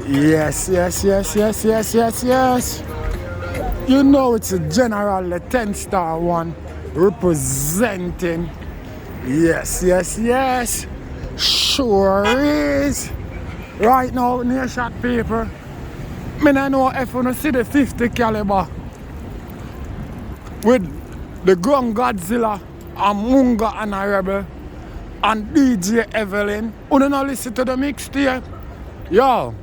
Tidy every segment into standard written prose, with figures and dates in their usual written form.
Yes, yes, yes, yes, yes, yes, yes. You know it's a general, the 10-star one, representing. Yes, yes, yes. Sure is. Right now, near shot paper. Me don't know if you see the 50 caliber with the Gun Godzilla and Munga and a Rebel and DJ Everlina. You don't listen to the mixtape? Yo,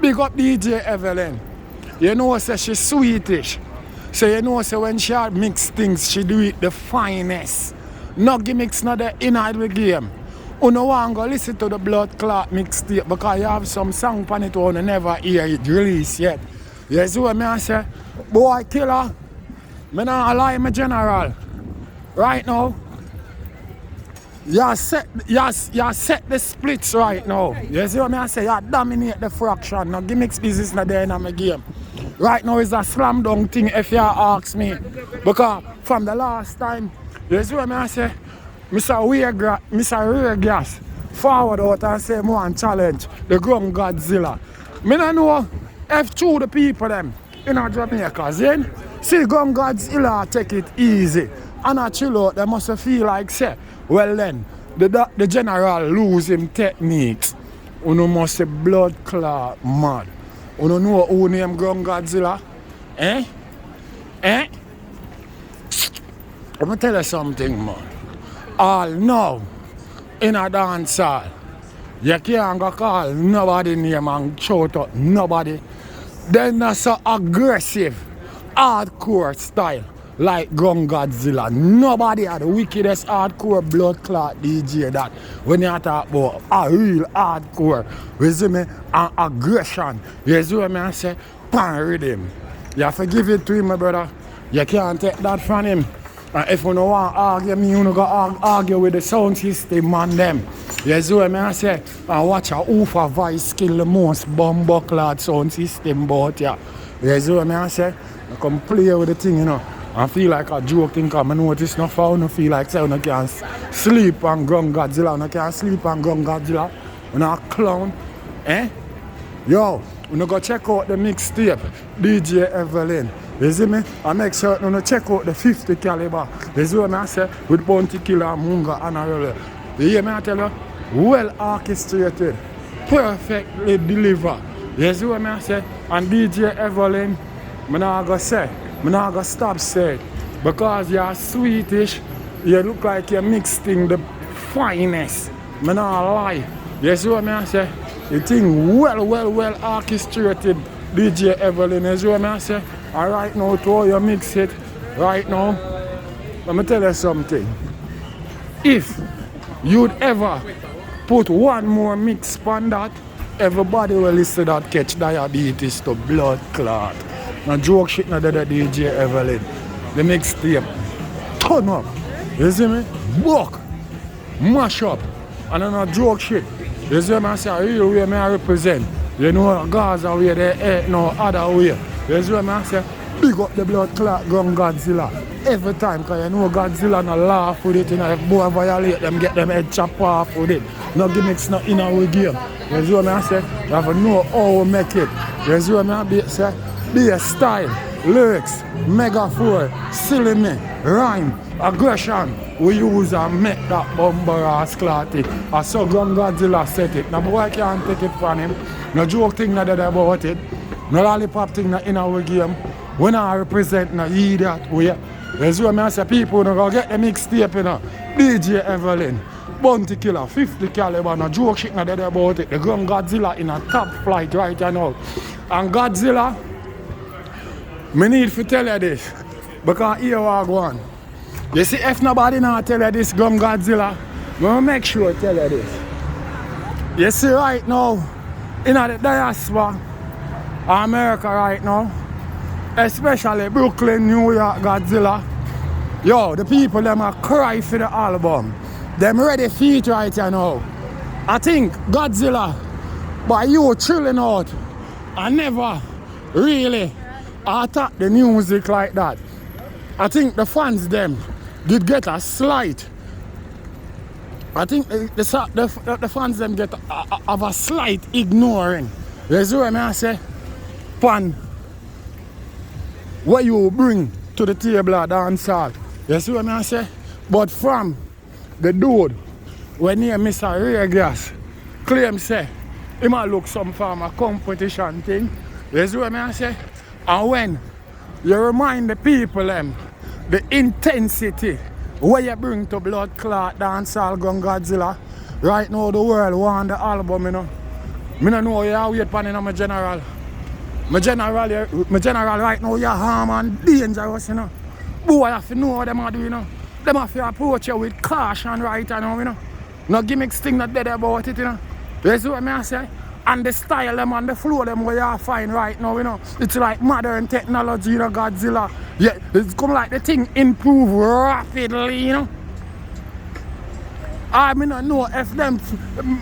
big up DJ Everlina. You know, say she's sweetish. So you know, say when she mix things, she do it the finest. No gimmicks, not the inside the game. You don't want to go listen to the Blood Clot mixtape because you have some song on it you never hear it release yet. You see what I say? Boy killer, I not lie my general. Right now, you set the splits right now. You see what I say? You dominate the fraction. No gimmicks business not there in my game. Right now is a slam dunk thing if you ask me. Because from the last time, you see what I say? Mr. Gas forward out and say more and challenge the Gun Godzilla. I don't know if true the people them in Jamaica. See Gun Godzilla take it easy. And a chill out, they must feel like say, well then, the general lose him techniques. You must say blood clot mad. You know who name Gun Godzilla? Eh? Let me tell you something, man. All now, in a dance hall, you can't go call nobody name and shout out nobody. They're not so aggressive, hardcore style like Gun Godzilla. Nobody had the wickedest hardcore blood clot DJ that when you talk about a real hardcore, you see me, and aggression. You see what I say? Pan rhythm. You have to give it to him, my brother. You can't take that from him. And if you don't want to argue me, you don't go argue with the sound system man them. You see what I say? And watch a Ufa voice kill the most bumbucklad sound system about ya. You see what I say? I come play with the thing, you know. I feel like a joke thing because I notice no found. I feel like say you can't sleep on Gun Godzilla. You can't sleep on Gun Godzilla. You're not a clown. Eh? Yo, you go check out the mixtape, DJ Everlina. You see me? I make sure you check out the 50 caliber. You see what I say? With Bounty Killer, Munga and Arroyo. You hear me I tell you? Well orchestrated. Perfectly delivered. You see what I say? And DJ Everlina, I'm not going to say. I'm not going to stop saying. Because you're sweetish, you look like you're mixing the finest. I'm not lie. You see what I say? The thing well orchestrated. DJ Everlina, you see what I say? And right now, to how you mix it, right now, let me tell you something. If you'd ever put one more mix on that, everybody will listen to that catch diabetes to blood clot. No joke shit, no the DJ Everlina. The mixtape, turn up. You see me? Walk, mash up. And no joke shit. You see me? I say, real way I represent. You know, Gaza way they ain't no other way. You see what I say? Big up the blood clot Gun Godzilla. Every time, because you know Godzilla no laugh with it. You know, if boy violate them, get them head chop off with it. No gimmicks, no in our game. You see what I say? You have to know how we make it. You see what I say? Be a style, lyrics, metaphor, silly me, rhyme, aggression. We use and make that bumper ass clotty. I saw Gun Godzilla set it. Now boy can't take it from him. No joke thing not that about it. No lollipop thing not in our game. When I represent no idiot way. You see what I say? People don't go get the mixtape, you know. DJ Everlina, Bounty Killer, 50 caliber, no joke shit not that about it. The Gun Godzilla in a top flight right now. And Godzilla, me need to tell you this. Because here I go on. You see, if nobody now tell you this Gun Godzilla, I'm going to make sure I tell you this. You see right now, in the diaspora, America right now, especially Brooklyn, New York, Godzilla, yo, the people them are cry for the album. Them ready for it right here now. I think Godzilla, by you chilling out, I never really attack the music like that. I think the fans them did get a slight. I think the fans them get have a slight ignoring You see what I say? Pan, what you bring to the table at dancehall. You see what I say? But from the dude, when he Mr. Ray Gas, claim say, he might look some form of competition thing. You see what I say? And when you remind the people them, the intensity what you bring to blood clot dancehall gun Godzilla, right now the world want the album, you know. I don't know you wait for my general. My general right now you're harm and dangerous, you know. Boy, you have to know what them are doing, you know. Them have to approach you with caution right now, you know. No gimmicks thing not dead about it, you know. You see what I say? And the style them and the flow them where you find right now, you know. It's like modern technology, you know, Godzilla. Yeah, it's come like the thing improve rapidly, you know. I don't know if them,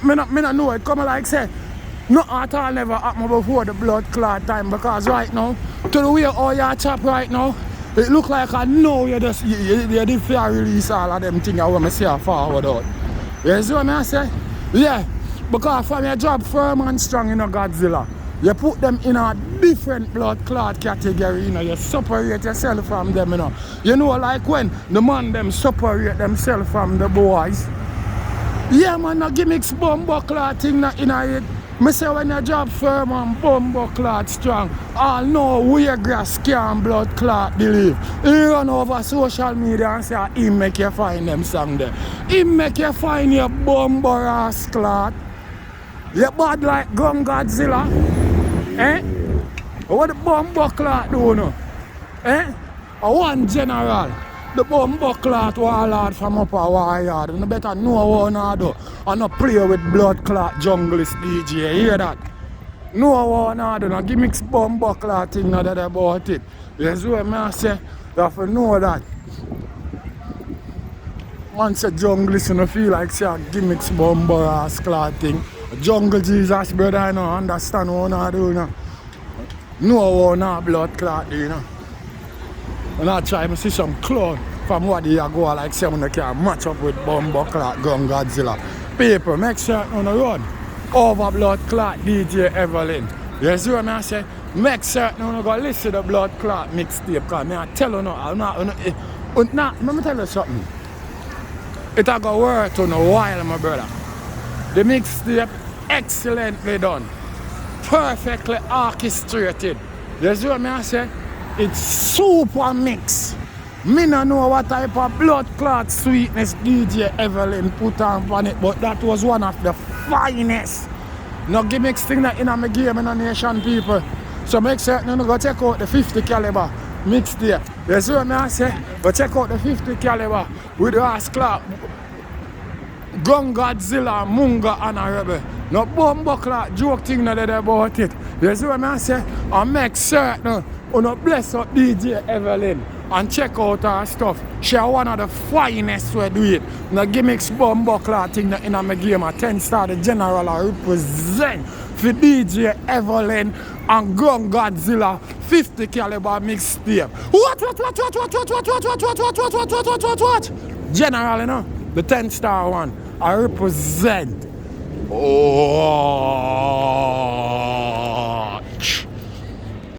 me not know it come like say, no at all never happened before the blood clot time because right now, to the way how you chop right now, it look like I know you just, you did fair release all of them things I want to say forward out. You see what I say? Yeah. Because from your job firm and strong in a Godzilla, you put them in a different blood clot category, you know, you separate yourself from them, you know. You know, like when the man them separate themselves from the boys. Yeah, man, no gimmicks bumbo clot thing not in a it. Me say when your job firm and bumbo clot strong, all know where grass can blood clot believe. He run over social media and say he make you find them song there. He make you find your bumbo ass clot. You bad like gun Godzilla. Eh? What the bumbo clot do now? Eh? One general. The bumbo clot warlord from up a warrior. You better know what you do. And not play with blood clot junglist DJ. You hear that? Know what you do. No gimmicks bumbo clot thing not that about it. You see what I say? You have to know that. Once a junglist you feel like say a gimmicks bumbo ass clot thing. Jungle Jesus, brother, I don't understand what I do, you know. Know what blood clot do, you know. And I try to see some clown from what they go like say when they can match up with bumbo clot gun Godzilla. People, make sure on the run over blood clot DJ Everlina. You see what I say? Make sure you go listen to the blood clot mixtape because I tell you no, let me tell you something. It a go work on a while, my brother. The mixtape excellently done, perfectly orchestrated. You see what I say? It's super mix. Me no know what type of blood clot sweetness DJ Everlina put on it, but that was one of the finest. No gimmicks thing that in my game in a nation, people. So make certain you go check out the 50 caliber mixtape. You see what I say? Go check out the 50 caliber with the ass clot. Gun Godzilla, Munga and a rebel. No bumbo clot joke thing not about it. You see what I say? And make certain you no bless up DJ Everlina and check out her stuff. She one of the finest we do it. No gimmicks bumbo clot thing in my game. A 10-star the general I represent for DJ Everlina and Gun Godzilla 50 caliber mixtape. What? General, you know, the 10-star one. I represent. Oh.